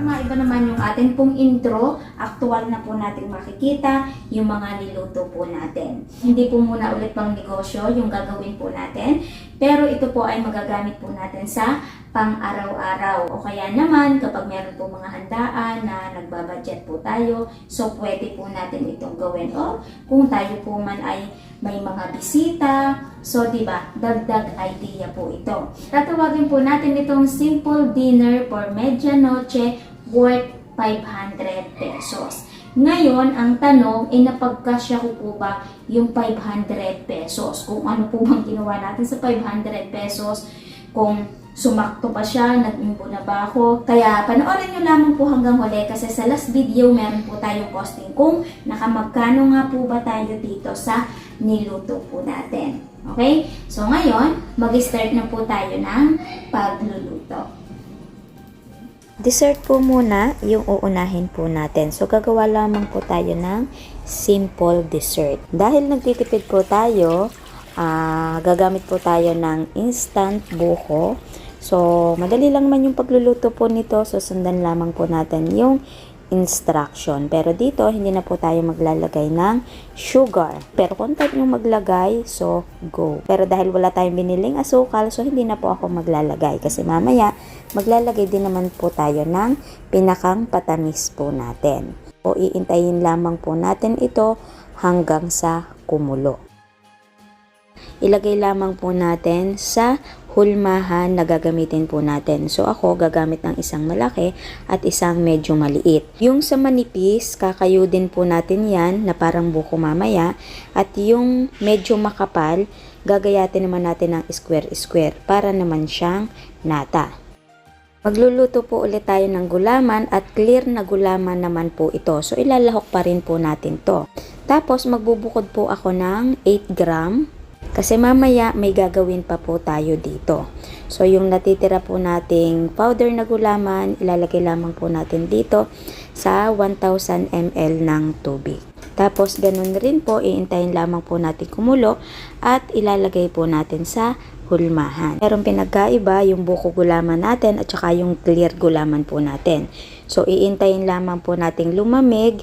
maiba naman yung ating pong intro, aktual na po nating makikita yung mga niluto po natin. Hindi po muna ulit pang negosyo yung gagawin po natin, pero ito po ay magagamit po natin sa pang-araw-araw. O kaya naman, kapag meron po mga handaan na nagbabudget po tayo, so pwede po natin itong gawin. O kung tayo po man ay may mga bisita, so diba, dagdag idea po ito. Tatawagin po natin itong simple dinner for medianoche worth 500 pesos. Ngayon, ang tanong, napagkasya ko po ba yung 500 pesos? Kung ano po bang ginawa natin sa 500 pesos, kung sumakto pa siya, nag-imbo na ba ako? Kaya panoorin nyo lamang po hanggang huli kasi sa last video meron po tayong costing kung nakamagkano nga po ba tayo dito sa niluto po natin. Okay? So ngayon, mag-start na po tayo ng pagluluto. Dessert po muna yung uunahin po natin. So, gagawa lamang po tayo ng simple dessert. Dahil nagtitipid po tayo, gagamit po tayo ng instant buko. So, madali lang man yung pagluluto po nito. So, sundan lamang po natin yung instruction. Pero dito, hindi na po tayo maglalagay ng sugar. Pero kung type nyo maglagay, so go. Pero dahil wala tayong biniling asukal, so hindi na po ako maglalagay. Kasi mamaya, maglalagay din naman po tayo ng pinakang patamis po natin. O iintayin lamang po natin ito hanggang sa kumulo. Ilagay lamang po natin sa hulmahan na gagamitin po natin. So ako gagamit ng isang malaki at isang medyo maliit. Yung sa manipis, kakayo din po natin yan na parang buko mamaya. At yung medyo makapal, gagayatin naman natin ng square-square para naman siyang nata. Magluluto po ulit tayo ng gulaman at clear na gulaman naman po ito. So ilalahok pa rin po natin to. Tapos magbubukod po ako ng 8 gram. Kasi mamaya may gagawin pa po tayo dito. So yung natitira po nating powder na gulaman, ilalagay lamang po natin dito sa 1000 ml ng tubig. Tapos ganun rin po, iintayin lamang po natin kumulo at ilalagay po natin sa hulmahan. Merong pinagkaiba yung buko gulaman natin at saka yung clear gulaman po natin. So iintayin lamang po nating lumamig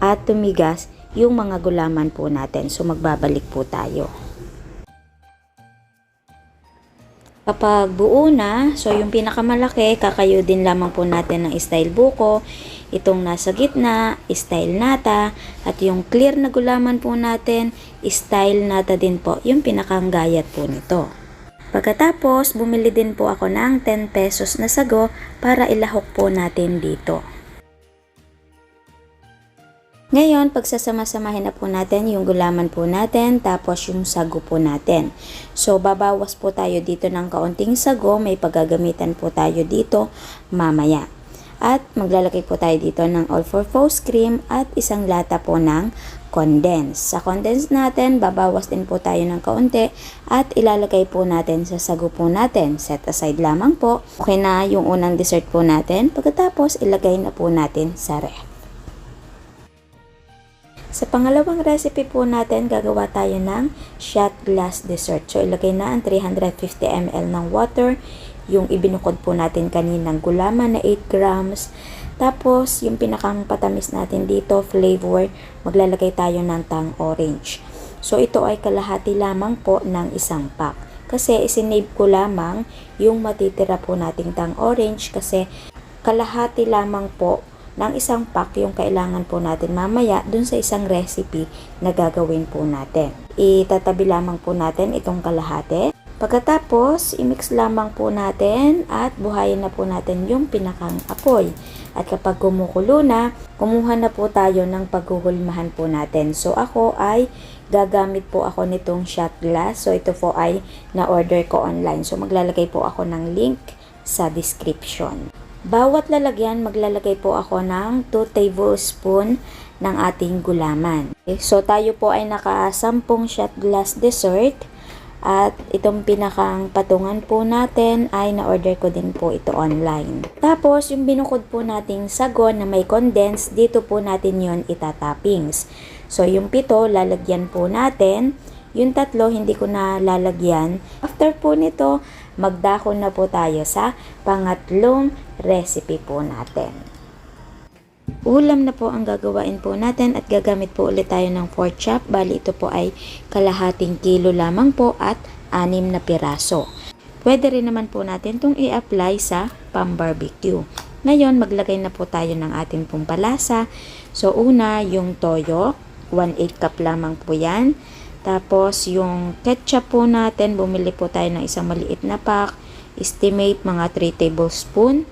at tumigas yung mga gulaman po natin. So magbabalik po tayo. Kapag buo na, so yung pinakamalaki, kakayo din lamang po natin ng style buko. Itong nasa gitna, style nata. At yung clear na gulaman po natin, style nata din po, yung pinakanggayat po nito. Pagkatapos, bumili din po ako ng 10 pesos na sago para ilahok po natin dito. Ngayon, pagsasama-samahin na po natin yung gulaman po natin, tapos yung sago po natin. So, babawas po tayo dito ng kaunting sago, may paggagamitan po tayo dito mamaya. At maglalagay po tayo dito ng all-purpose cream at isang lata po ng condense. Sa condense natin, babawas din po tayo ng kaunti at ilalagay po natin sa sago po natin. Set aside lamang po. Okay na yung unang dessert po natin. Pagkatapos, ilagay na po natin sa ref. Sa pangalawang recipe po natin, gagawa tayo ng shot glass dessert. So, ilagay na ang 350 ml ng water, yung ibinukod po natin kaninang gulaman na 8 grams. Tapos, yung pinakang patamis natin dito, flavor, maglalagay tayo ng tang orange. So, ito ay kalahati lamang po ng isang pack. Kasi, isinave ko lamang yung matitira po nating tang orange kasi kalahati lamang po ng isang pack yung kailangan po natin mamaya dun sa isang recipe na gagawin po natin. Itatabi lamang po natin itong kalahati. Pagkatapos, i-mix lamang po natin at buhayin na po natin yung pinakang apoy. At kapag kumukulo na, kumuha na po tayo ng paghuhulmahan po natin. So ako ay gagamit po ako nitong shot glass. So ito po ay na-order ko online. So maglalagay po ako ng link sa description. Bawat lalagyan, maglalagay po ako ng 2 tablespoon ng ating gulaman. Okay, so tayo po ay naka 10 shot glass dessert at itong pinakang patungan po natin ay na-order ko din po ito online. Tapos yung binukod po nating sago na may condense, dito po natin yon itatoppings. So yung 7 lalagyan po natin, yung 3 hindi ko na lalagyan. After po nito, magdahon na po tayo sa pangatlong recipe po natin. Ulam na po ang gagawain po natin at gagamit po ulit tayo ng pork chop. Bali ito po ay kalahating kilo lamang po at 6 na piraso. Pwede rin naman po natin itong i-apply sa pang-barbecue. Ngayon, maglagay na po tayo ng ating pong palasa. So, una, yung toyo, 1/8 cup lamang po yan. Tapos, yung ketchup po natin, bumili po tayo ng isang maliit na pack. Estimate mga 3 tablespoon.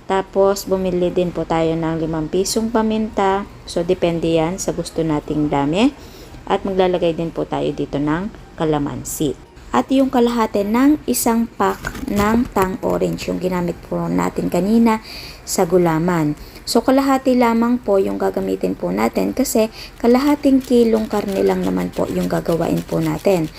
Tapos, bumili din po tayo ng 5 pisong paminta. So, depende yan sa gusto nating dami. At maglalagay din po tayo dito ng kalamansi. At yung kalahati ng isang pack ng tang orange, yung ginamit po natin kanina sa gulaman. So, kalahati lamang po yung gagamitin po natin kasi kalahating kilong karne lang naman po yung gagawain po natin.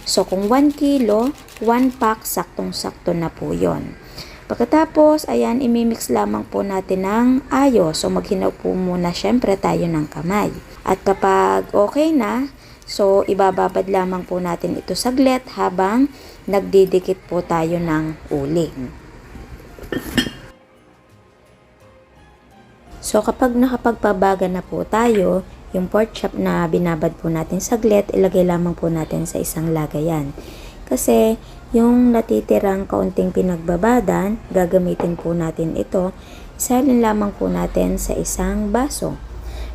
So, kung 1 kilo, 1 pack, saktong-sakto na po yon. Pagkatapos, ayan, imimix lamang po natin ng ayos. So, maghinaw po muna syempre tayo ng kamay. At kapag okay na, so, ibababad lamang po natin ito saglit habang nagdidikit po tayo ng uling. So, kapag nakapagpabaga na po tayo, yung pork chop na binabad po natin saglit, ilagay lamang po natin sa isang lagayan. Kasi, yung natitirang kaunting pinagbabadan, gagamitin po natin ito, isalin lamang po natin sa isang baso.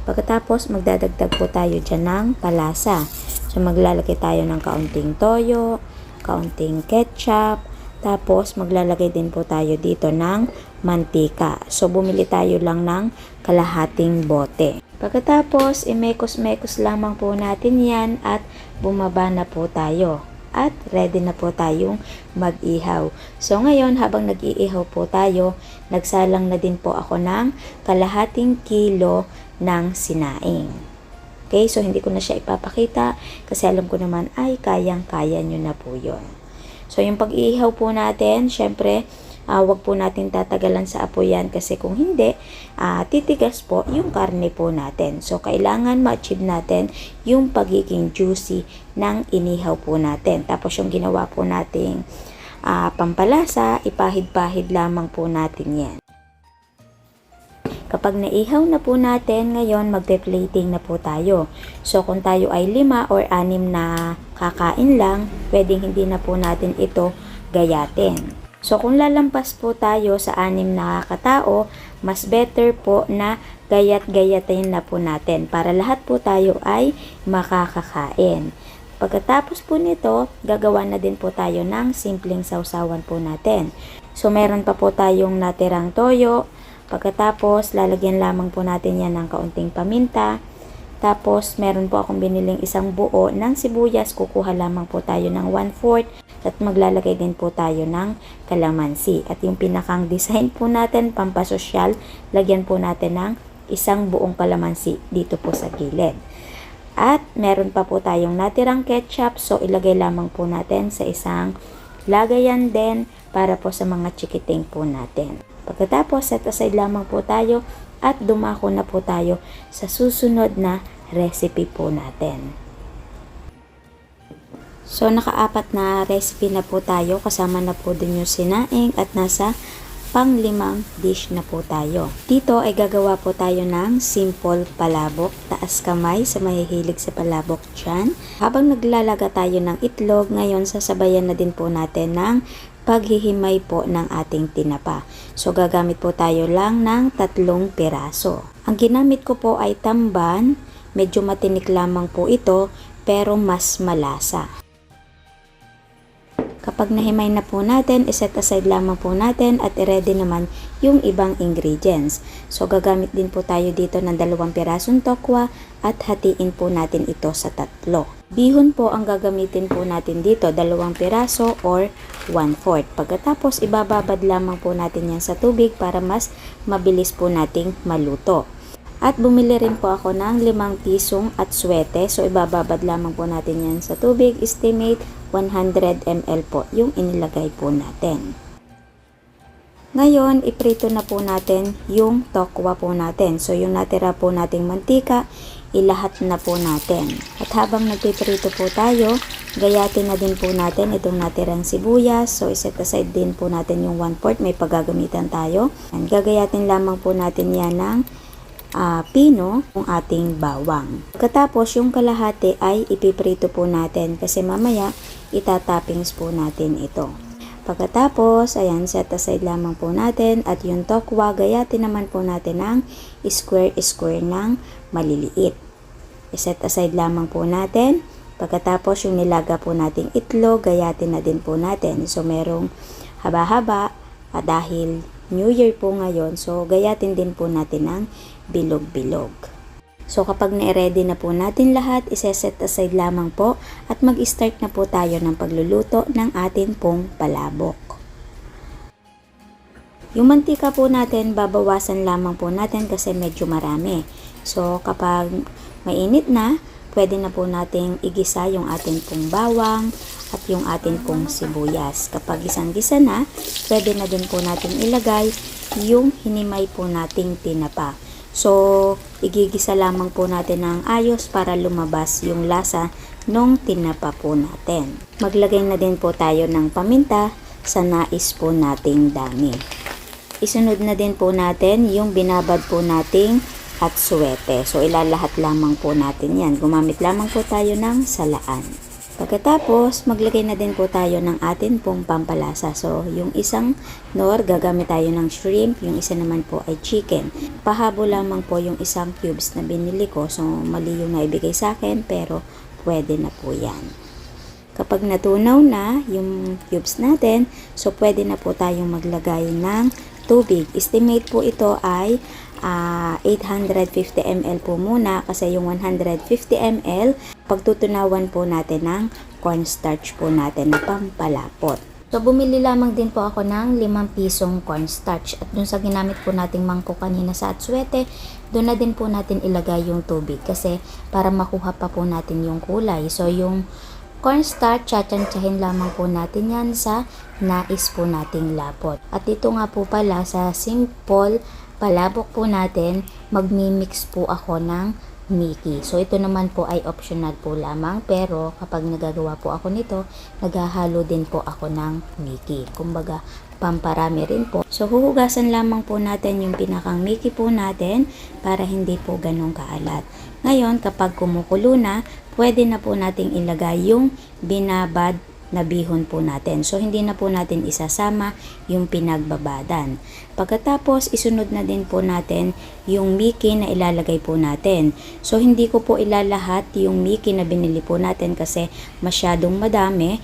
Pagkatapos, magdadagdag po tayo dyan ng palasa. So, maglalagay tayo ng kaunting toyo, kaunting ketchup, tapos maglalagay din po tayo dito ng mantika. So, bumili tayo lang ng kalahating bote. Pagkatapos, imekos-mekos lamang po natin yan at bumaba na po tayo. At ready na po tayong mag-ihaw. So, ngayon, habang nag-iihaw po tayo, nagsalang na din po ako ng kalahating kilo ng sinaing. Okay, so hindi ko na siya ipapakita kasi alam ko naman ay kayang-kaya nyo na po yun. So, yung pag-iihaw po natin, syempre, wag po natin tatagalan sa apoy yan kasi kung hindi, titigas po yung karne po natin. So, kailangan ma-achieve natin yung pagiging juicy ng inihaw po natin. Tapos, yung ginawa po nating pampalasa, ipahid-pahid lamang po natin yan. Kapag naihaw na po natin, ngayon magpe-plating na po tayo. So, kung tayo ay 5 or 6 na kakain lang, pwedeng hindi na po natin ito gayatin. So, kung lalampas po tayo sa 6 na katao, mas better po na gayat-gayatin na po natin para lahat po tayo ay makakakain. Pagkatapos po nito, gagawa na din po tayo ng simpleng sausawan po natin. So, meron pa po tayong natirang toyo. Pagkatapos, lalagyan lamang po natin yan ng kaunting paminta. Tapos, meron po akong biniling isang buo ng sibuyas. Kukuha lamang po tayo ng 1/4 at maglalagay din po tayo ng kalamansi. At yung pinakang design po natin, pampasosyal, lagyan po natin ng isang buong kalamansi dito po sa gilid. At meron pa po tayong natirang ketchup. So, ilagay lamang po natin sa isang lagayan din para po sa mga chikiting po natin. Pagkatapos, set aside lamang po tayo at dumako na po tayo sa susunod na recipe po natin. So, naka-4 na recipe na po tayo. Kasama na po din yung sinaing at nasa pang-5 dish na po tayo. Dito ay gagawa po tayo ng simple palabok. Taas kamay sa mahihilig sa palabok dyan. Habang naglalaga tayo ng itlog, ngayon sasabayan na din po natin ng paghihimay po ng ating tinapa. So, gagamit po tayo lang ng 3 piraso. Ang ginamit ko po ay tamban. Medyo matinik lamang po ito, pero mas malasa. Kapag nahimay na po natin, iset aside lamang po natin at i-ready naman yung ibang ingredients. So, gagamit din po tayo dito ng 2 pirasong tokwa at hatiin po natin ito sa 3. Bihon po ang gagamitin po natin dito, 2 piraso or 1/4. Pagkatapos, ibababad lamang po natin yan sa tubig para mas mabilis po nating maluto. At bumili rin po ako ng 5 pisong at swete. So, ibababad lamang po natin yan sa tubig. Estimate 100 ml po yung inilagay po natin. Ngayon, iprito na po natin yung tokwa po natin. So, yung natira po nating mantika, ilahat na po natin. At habang nagpiprito po tayo, gayatin na din po natin itong natirang sibuyas. So, iset aside din po natin yung 1/4. May paggagamitan tayo. And gagayatin lamang po natin yan ng pino ng ating bawang. Pagkatapos yung kalahati ay ipiprito po natin kasi mamaya itatoppings po natin ito. Pagkatapos, ayan, set aside lamang po natin at yung tokwa, gayatin naman po natin ng square ng maliliit. I-set aside lamang po natin. Pagkatapos yung nilaga po nating itlog, gayatin na din po natin. So merong haba-haba dahil New Year po ngayon, so gayatin din po natin ng bilog-bilog. So kapag na-ready na po natin lahat, iseset aside lamang po at mag-start na po tayo ng pagluluto ng atin pong palabok. Yung mantika po natin, babawasan lamang po natin kasi medyo marami. So kapag mainit na, pwede na po nating igisa yung atin pong bawang at yung atin pong sibuyas. Kapag isang-gisa na, pwede na din po natin ilagay yung hinimay po nating tinapa. So, igigisa lamang po natin ng ayos para lumabas yung lasa nung tinapa po natin. Maglagay na din po tayo ng paminta sa nais po nating dami. Isunod na din po natin yung binabad po nating atsuete. So, ilalahat lamang po natin yan. Gumamit lamang po tayo ng salaan. Pagkatapos, maglagay na din po tayo ng atin pong pampalasa. So, yung isang nor, gagamit tayo ng shrimp. Yung isa naman po ay chicken. Pahabo lamang po yung isang cubes na binili ko. So, mali yung naibigay sa akin, pero pwede na po yan. Kapag natunaw na yung cubes natin, so pwede na po tayong maglagay ng tubig. Estimate po ito ay 850 ml po muna kasi yung 150 ml pagtutunawan po natin ng cornstarch po natin na pampalapot. So bumili lamang din po ako ng 5 pisong cornstarch at dun sa ginamit po nating mangkok kanina sa atsuete, doon na din po natin ilagay yung tubig kasi para makuha pa po natin yung kulay. So yung cornstarch, tsatsantsahin lamang po natin yan sa nais po nating lapot. At ito nga po pala sa simple palabok po natin, magmi-mix po ako ng Mickey. So, ito naman po ay optional po lamang. Pero, kapag nagagawa po ako nito, naghahalo din po ako ng Mickey. Kumbaga, pamparami rin po. So, huhugasan lamang po natin yung pinakang Mickey po natin para hindi po ganun kaalat. Ngayon, kapag kumukulo na, pwede na po nating ilagay yung binabad na bihon po natin. So, hindi na po natin isasama yung pinagbabadan. Pagkatapos, isunod na din po natin yung Mickey na ilalagay po natin. So, hindi ko po ilalahat yung Mickey na binili po natin kasi masyadong madami.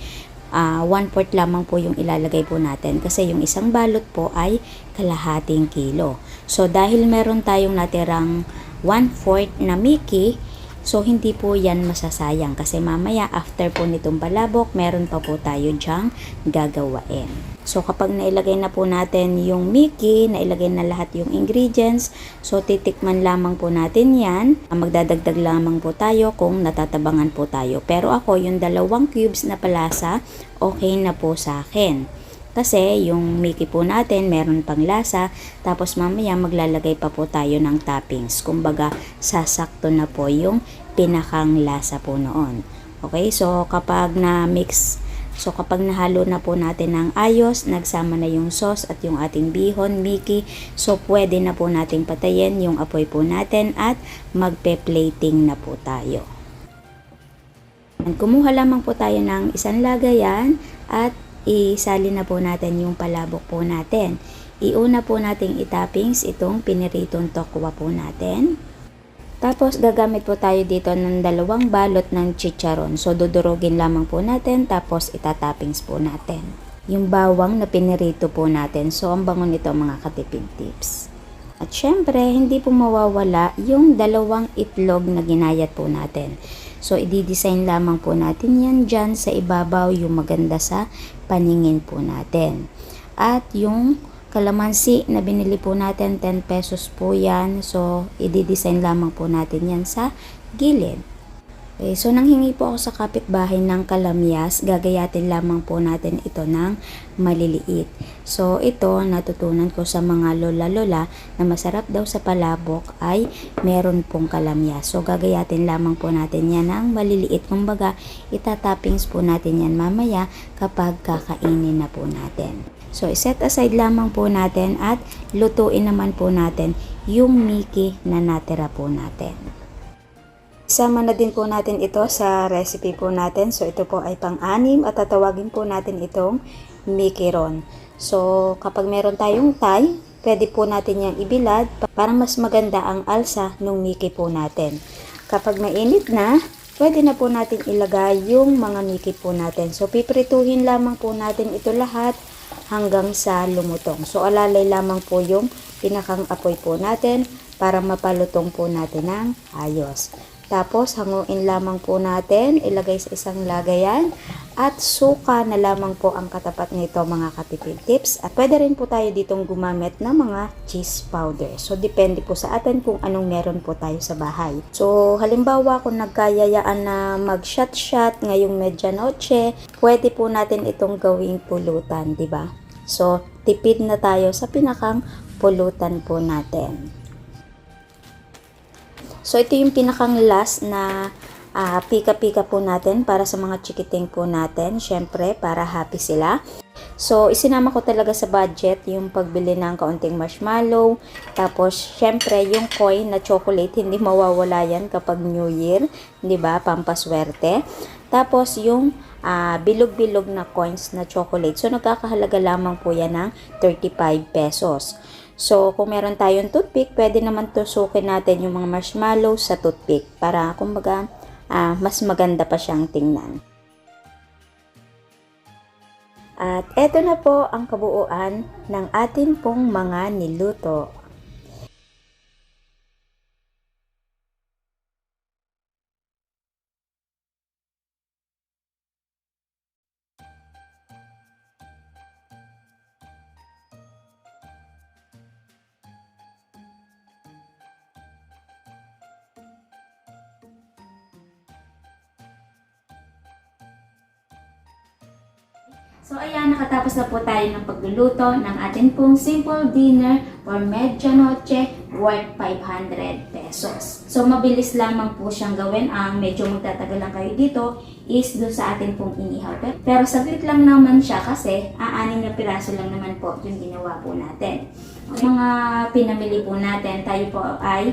1/4 lamang po yung ilalagay po natin kasi yung isang balot po ay kalahating kilo. So, dahil meron tayong natirang 1/4 na Mickey, so, hindi po yan masasayang kasi mamaya after po nitong palabok, meron pa po tayo dyang gagawain. So, kapag nailagay na po natin yung Mickey, nailagay na lahat yung ingredients, so titikman lamang po natin yan. Magdadagdag lamang po tayo kung natatabangan po tayo. Pero ako, yung 2 cubes na palasa, okay na po sa akin. Kasi yung Mickey po natin meron pang lasa, tapos mamaya maglalagay pa po tayo ng toppings. Kumbaga, sasakto na po yung pinakang lasa po noon. Okay, so kapag na-mix, so kapag nahalo na po natin ng ayos, nagsama na yung sauce at yung ating bihon, Mickey, so pwede na po nating patayin yung apoy po natin at magpe-plating na po tayo. Kumuha lamang po tayo ng isang lagayan at isali na po natin yung palabok po natin. Iuna po nating itoppings itong piniritong tokwa po natin. Tapos gagamit po tayo dito ng 2 balot ng chicharon. So dudurugin lamang po natin tapos itatoppings po natin yung bawang na pinirito po natin. So ang bango nito mga katipid tips. At syempre hindi po mawawala yung 2 itlog na ginayat po natin. So i-design lamang po natin yan dyan sa ibabaw yung maganda sa paningin po natin. At yung kalamansi na binili po natin, 10 pesos po yan. So, i-design lamang po natin yan sa gilid. Okay, so, nanghingi po ako sa kapitbahay ng kalamyas. Gagayatin lamang po natin ito ng maliliit. So, ito natutunan ko sa mga lola-lola na masarap daw sa palabok ay meron pong kalamyas. So, gagayatin lamang po natin yan ng maliliit. Kumbaga, itatoppings po natin yan mamaya kapag kakainin na po natin. So, set aside lamang po natin at lutuin naman po natin yung Mickey na natira po natin. Isama na din po natin ito sa recipe po natin. So, ito po ay pang-anim at tatawagin po natin itong Mickey Ron. So, kapag meron tayong Thai, pwede po natin yung ibilad para mas maganda ang alsa ng Mickey po natin. Kapag mainit na, pwede na po natin ilagay yung mga Mickey po natin. So, piprituhin lamang po natin ito lahat hanggang sa lumutong. So, alalay lamang po yung pinakang apoy po natin para mapalutong po natin ng ayos. Tapos, hanguin lamang po natin, ilagay sa isang lagayan, at suka na lamang po ang katapat nito mga katipid tips. At pwede rin po tayo ditong gumamit ng mga cheese powder. So, depende po sa atin kung anong meron po tayo sa bahay. So, halimbawa kung nagkayayaan na mag-shot-shot ngayong medianoche, pwede po natin itong gawing pulutan, di ba? So, tipid na tayo sa pinakang pulutan po natin. So, ito yung pinakang last na pika-pika po natin para sa mga chikiting po natin. Syempre, para happy sila. So, isinama ko talaga sa budget yung pagbili ng kaunting marshmallow. Tapos, syempre, yung coin na chocolate, hindi mawawala yan kapag New Year. Diba? Pampaswerte. Tapos, yung bilog-bilog na coins na chocolate. So, nagkakahalaga lamang po yan ng 35 pesos. So, kung meron tayong toothpick, pwede naman tusukin natin yung mga marshmallows sa toothpick para, kumbaga, mas maganda pa siyang tingnan. At eto na po ang kabuuan ng atin pong mga niluto. So ayan, nakatapos na po tayo ng pagluluto ng atin pong simple dinner for medianoche worth 500 pesos. So mabilis lamang po siyang gawin. Ang medyo magtatagal lang kayo dito is doon sa atin pong inihaw. Pero saglit lang naman siya kasi 6 na piraso lang naman po yung ginawa po natin. Ang mga pinamili po natin, tayo po ay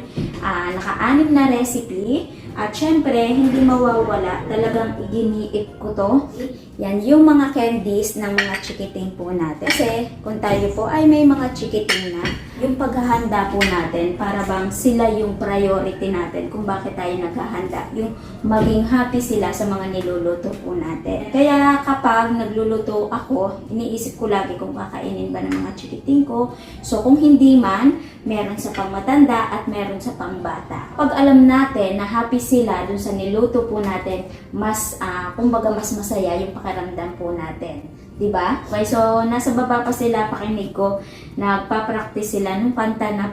naka-6 na recipe. At syempre, hindi mawawala, talagang iginiit ko to. Yan, yung mga candies ng mga chikiting po natin. Kasi, kung tayo po ay may mga chikiting na, yung paghahanda po natin, para bang sila yung priority natin kung bakit tayo naghahanda. Yung maging happy sila sa mga niluluto po natin. Kaya kapag nagluluto ako, iniisip ko lagi kung kakainin ba ng mga chikiting ko. So, kung hindi man, meron sa pangmatanda at meron sa pangbata. Pag alam natin na happy sila dun sa niluto po natin, mas, kumbaga mas masaya yung pakiramdam po natin. Diba? Okay, so nasa baba pa sila, pakinig ko, nagpa-practice sila nung kanta na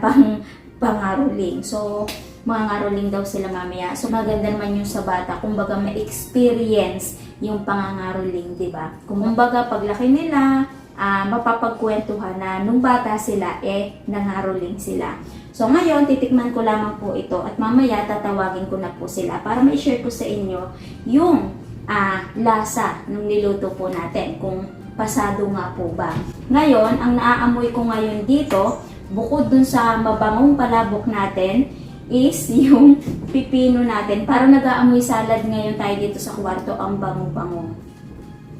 pangaruling. So, mga ngaruling daw sila mamaya. So, maganda naman yung sa bata, kumbaga ma-experience yung pangangaruling, diba? Kumbaga, paglaki nila, mapapagkwentuhan na nung bata sila, nangaruling sila. So, ngayon, titikman ko lamang po ito at mamaya tatawagin ko na po sila para ma-share ko sa inyo yung lasa ng niluto po natin, kung pasado nga po ba. Ngayon, ang naaamoy ko ngayon dito, bukod dun sa mabangong palabok natin, is yung pipino natin. Parang nag-aamoy salad ngayon tayo dito sa kwarto, ang bango-bango.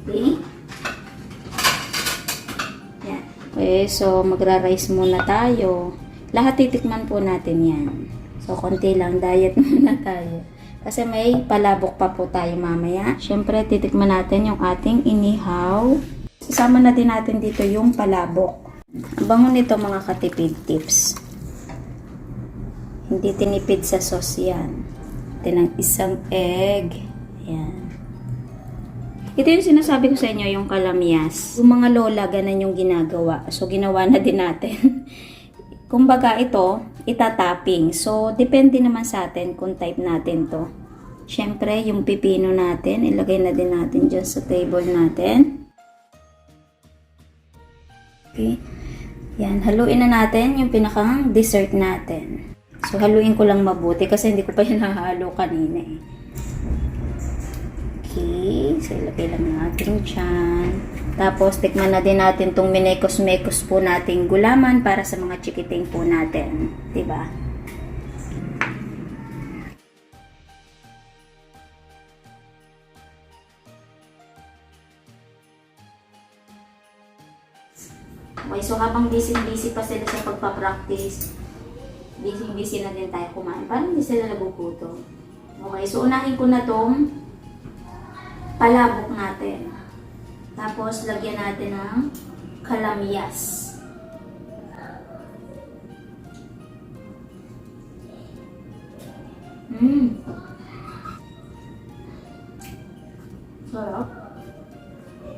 Okay? Yan. Okay, so magra-rice muna tayo. Lahat titikman po natin yan. So, konti lang, diet muna tayo. Kasi may palabok pa po tayo mamaya. Siyempre, titikman natin yung ating inihaw. Isama na din natin dito yung palabok. Ang bango nito mga katipid tips. Hindi tinipid sa sauce yan. Ito ng isang egg. Ayan. Ito yung sinasabi ko sa inyo, yung kalamyas. Yung mga lola, ganun yung ginagawa. So, ginawa na din natin. Kumbaga ito, itatapping. So, depende naman sa atin kung type natin to. Siyempre, yung pipino natin, ilagay na din natin dyan sa table natin. Okay. Yan, haluin na natin yung pinakang dessert natin. So, haluin ko lang mabuti kasi hindi ko pa yan nahalo kanina eh. Okay, so ilagay lang natin dyan. Tapos, tikman na din natin itong minekos-mekos po nating gulaman para sa mga chikiting po natin. Diba? Okay, so habang busy-busy pa sila sa pagpa-practice, busy-busy na din tayo kumain. Parang hindi sila nagugutom. Okay, so unahin ko na tong palabok natin. Tapos, lagyan natin ng kalamyas. Sarap.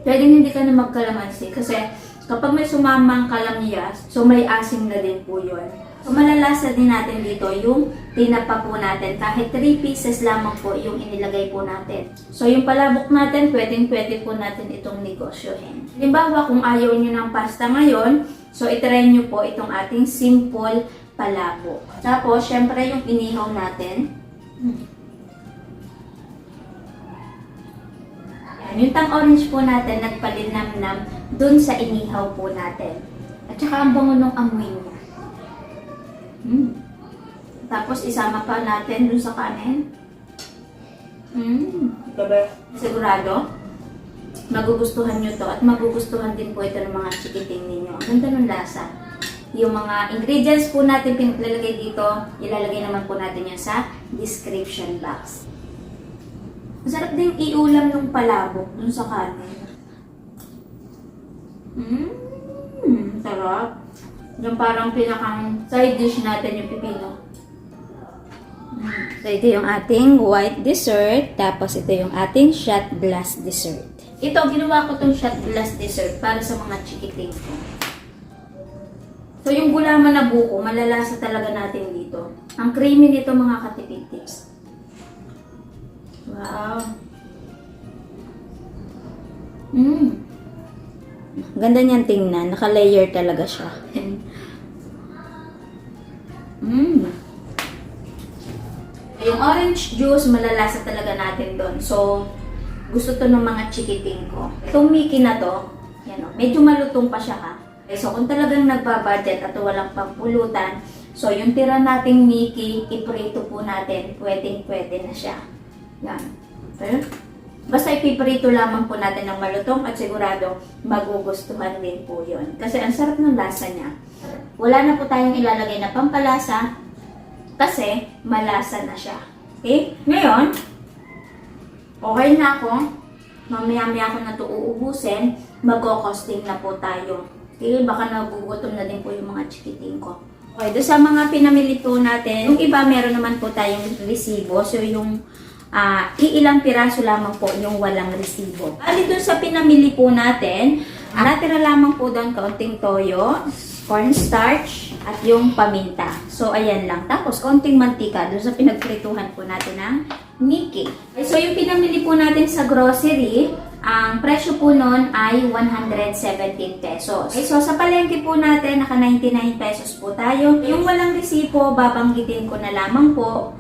Pwedeng hindi ka na magkalamansi kasi kapag may sumamang kalamyas, so may asim na din po yun. So malalasa din natin dito yung tinapa po natin. Kahit 3 pieces lamang po yung inilagay po natin. So yung palabok natin, pwede po natin itong negosyohin. Halimbawa, kung ayaw nyo ng pasta ngayon, so itry nyo po itong ating simple palabok. Tapos, syempre yung inihaw natin. Yan, yung tang-orange po natin, nagpalinamnam dun sa inihaw po natin. At saka ang bango ng amoy niya. Tapos isama pa natin dun sa kanin. Diba? Sigurado, magugustuhan nyo to at magugustuhan din po ito ng mga chikiting ninyo. Ang ganda ng lasa. Yung mga ingredients po natin pinaglalagay dito, ilalagay naman po natin yan sa description box. Masarap din iulam ng palabok dun sa kanin. Sarap. Yung parang pinakang side dish natin yung pipino. So, ito yung ating white dessert. Tapos, ito yung ating shot glass dessert. Ito, ginawa ko tong shot glass dessert para sa mga chikiting ko. So, yung gulaman na buko, malalasa talaga natin dito. Ang creamy nito, mga katipid tips. Wow. Ganda niyan tingnan. Naka-layer talaga siya. Yung orange juice, malalasa talaga natin doon. So, gusto to ng mga chikiting ko. Itong Mickey na to, yan o, medyo malutong pa siya ha. Okay, so, kung talagang nagbabudget at walang pagpulutan, so, yung tira nating Mickey, iprito po natin, pwedeng-pwede na siya. Yan. Okay? Basta ipiprito lamang po natin ng malutong at sigurado magugustuhan din po yun. Kasi ang sarap ng lasa niya. Wala na po tayong ilalagay na pampalasa kasi malasa na siya. Okay? Ngayon, okay na ako. Mamaya-maya ko na ito uubusin. Magkokosting na po tayo. Okay? Baka nagugutom na din po yung mga chikiting ko. Okay, doon sa mga pinamili po natin, yung iba meron naman po tayong resibo. So yung iilang piraso lamang po yung walang resibo. Bali doon sa pinamili po natin, natira lamang po doon kaunting toyo, cornstarch, at yung paminta. So, ayan lang. Tapos, kaunting mantika doon sa pinagprituhan po natin ng Mickey. So, yung pinamili po natin sa grocery, ang presyo po nun ay 117 pesos. Okay, so, sa palengke po natin, naka 99 pesos po tayo. Yung walang resibo, babanggitin ko na lamang po.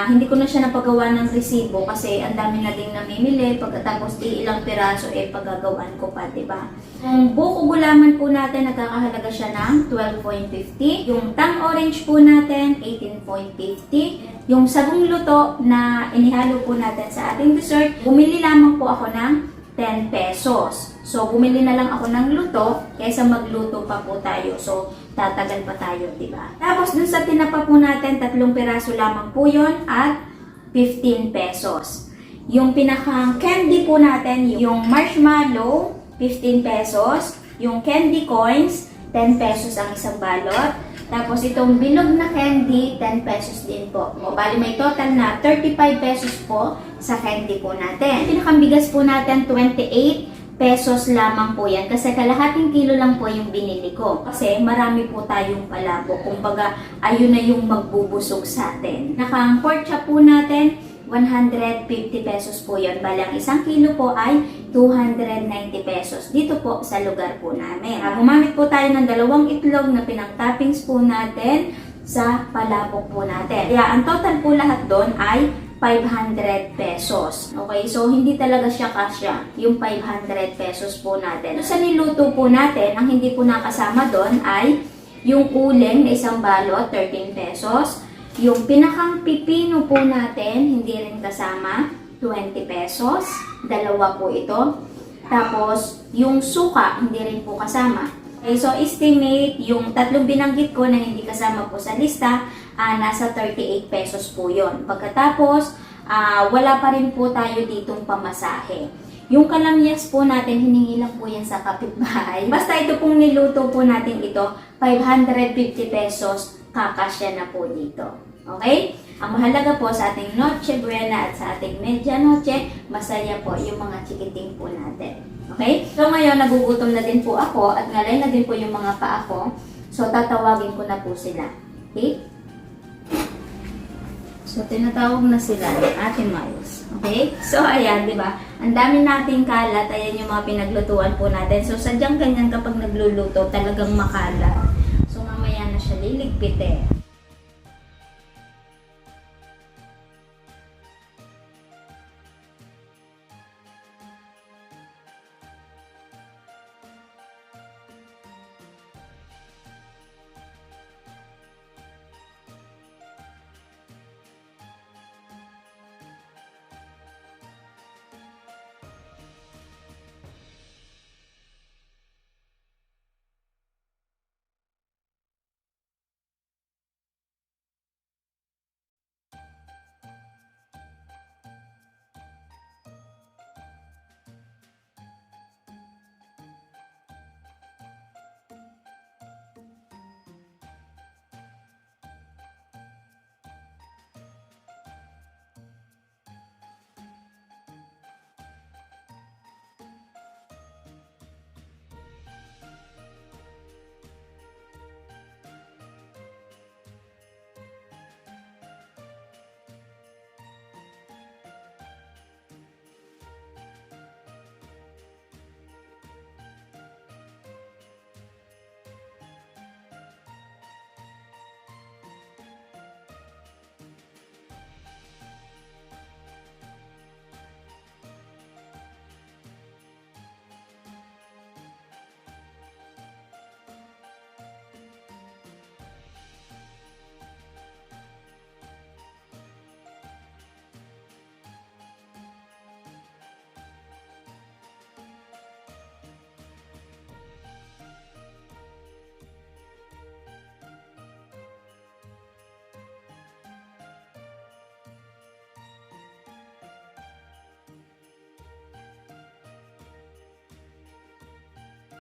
Hindi ko na siya napagawa ng resibo kasi ang dami na ding namimili. Pagkatapos ilang piraso pagagawan ko pa, diba? Yung buko gulaman po natin, nagkakahalaga siya ng 12.50. Yung tang orange po natin, 18.50. Yung sagong luto na inihalo po natin sa ating dessert, bumili lamang po ako ng 10 pesos. So, bumili na lang ako ng luto kaysa magluto pa po tayo. So, tatagal pa tayo, diba? Tapos, dun sa tinapa po natin, 3 piraso lamang po yun at 15 pesos. Yung pinakang candy po natin, yung marshmallow, 15 pesos. Yung candy coins, 10 pesos ang isang balot. Tapos, itong bilog na candy, 10 pesos din po. O, bali may total na 35 pesos po sa candy po natin. Pinakang bigas po natin, 28 pesos lamang po yan. Kasi kalahating kilo lang po yung binili ko. Kasi marami po tayong palabok. Kumbaga, ayun na yung magbubusog sa atin. Nakang pork chop po natin, 150 pesos po yun. Bali, ang isang kilo po ay 290 pesos. Dito po sa lugar po namin. Gumamit po tayo ng 2 itlog na pinang-toppings po natin sa palabok po natin. Kaya ang total po lahat doon ay 500 pesos. Okay, so hindi talaga siya kasya, yung 500 pesos po natin. So, sa niluto po natin, ang hindi po nakasama doon ay yung uling na isang balot, 13 pesos. Yung pinakang pipino po natin, hindi rin kasama, 20 pesos. Dalawa po ito. Tapos, yung suka, hindi rin po kasama. Okay, so estimate yung tatlong binanggit ko na hindi kasama po sa lista, nasa 38 pesos po yon. Pagkatapos, wala pa rin po tayo ditong pamasahe. Yung kalamyas po natin, hiningi lang po yan sa kapitbahay. Basta ito pong niluto po natin ito, 550 pesos, kakasya na po dito. Okay? Ang mahalaga po sa ating Noche Buena at sa ating Medianoche, masaya po yung mga chikiting po natin. Okay? So ngayon, nagugutom na din po ako at ngalay na din po yung mga paa ko. So tatawagin ko na po sila. Okay? So tinatawag na sila ni Ate Miles. Okay? So ayan, di ba? Ang dami nating kalat. Ayan yung mga pinaglutuan po natin. So sadyang ganyan kapag nagluluto, talagang makalat. So mamaya na siya liligpitin.